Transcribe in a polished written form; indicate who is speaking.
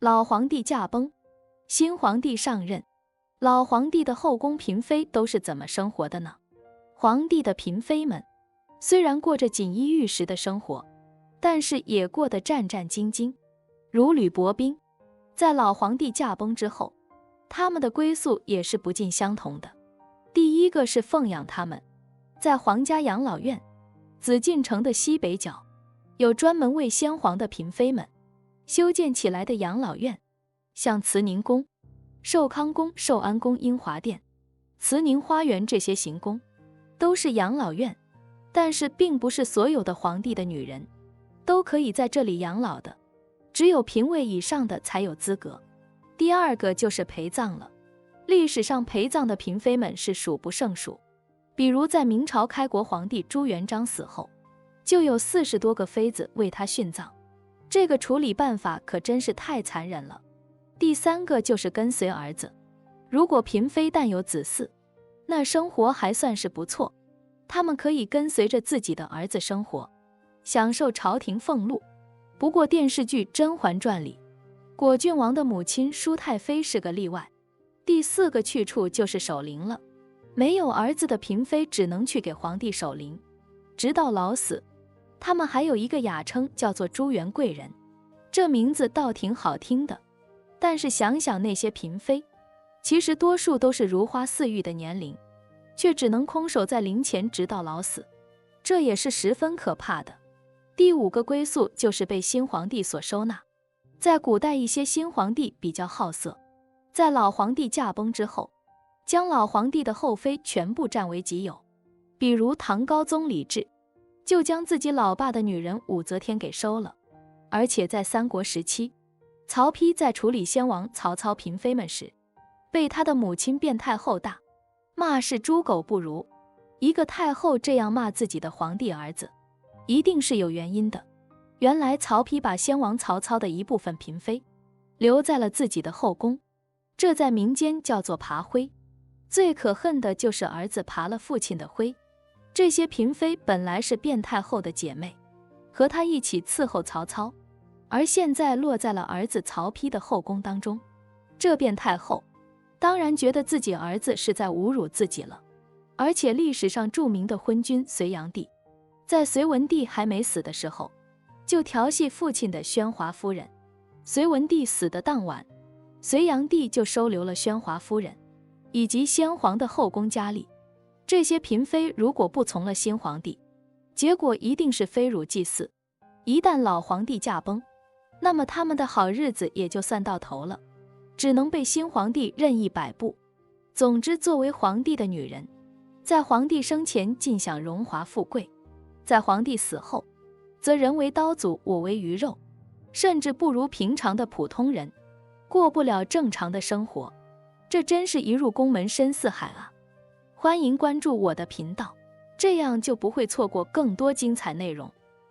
Speaker 1: 老皇帝驾崩，新皇帝上任，老皇帝的后宫嫔妃都是怎么生活的呢？皇帝的嫔妃们虽然过着锦衣玉食的生活，但是也过得战战兢兢，如履薄冰。在老皇帝驾崩之后，他们的归宿也是不尽相同的。第一个是奉养他们，在皇家养老院紫禁城的西北角，有专门为先皇的嫔妃们修建起来的养老院，像慈宁宫、寿康宫、寿安宫、英华殿、慈宁花园这些行宫都是养老院，但是并不是所有的皇帝的女人都可以在这里养老的，只有嫔位以上的才有资格。第二个就是陪葬了，历史上陪葬的嫔妃们是数不胜数，比如在明朝开国皇帝朱元璋死后，就有40多个妃子为他殉葬，这个处理办法可真是太残忍了。第三个就是跟随儿子，如果嫔妃但有子嗣，那生活还算是不错，他们可以跟随着自己的儿子生活，享受朝廷俸禄。不过电视剧《甄嬛传》里，果郡王的母亲舒太妃是个例外。第四个去处就是守灵了，没有儿子的嫔妃只能去给皇帝守灵，直到老死。他们还有一个雅称叫做珠圆贵人，这名字倒挺好听的，但是想想那些嫔妃，其实多数都是如花似玉的年龄，却只能空守在灵前直到老死，这也是十分可怕的。第五个归宿就是被新皇帝所收纳。在古代，一些新皇帝比较好色，在老皇帝驾崩之后，将老皇帝的后妃全部占为己有。比如唐高宗李治，就将自己老爸的女人武则天给收了。而且在三国时期，曹丕在处理先王曹操嫔妃们时，被他的母亲卞太后大骂是猪狗不如。一个太后这样骂自己的皇帝儿子，一定是有原因的。原来曹丕把先王曹操的一部分嫔妃留在了自己的后宫，这在民间叫做爬灰。最可恨的就是儿子爬了父亲的灰。这些嫔妃本来是卞太后的姐妹，和她一起伺候曹操，而现在落在了儿子曹丕的后宫当中。这卞太后当然觉得自己儿子是在侮辱自己了。而且历史上著名的昏君隋炀帝，在隋文帝还没死的时候，就调戏父亲的宣华夫人。隋文帝死的当晚，隋炀帝就收留了宣华夫人以及先皇的后宫佳丽。这些嫔妃如果不从了新皇帝，结果一定是非辱祭祀。一旦老皇帝驾崩，那么他们的好日子也就算到头了，只能被新皇帝任意摆布。总之，作为皇帝的女人，在皇帝生前尽享荣华富贵，在皇帝死后，则人为刀俎，我为鱼肉，甚至不如平常的普通人，过不了正常的生活。这真是一入宫门深似海啊！欢迎关注我的频道，这样就不会错过更多精彩内容。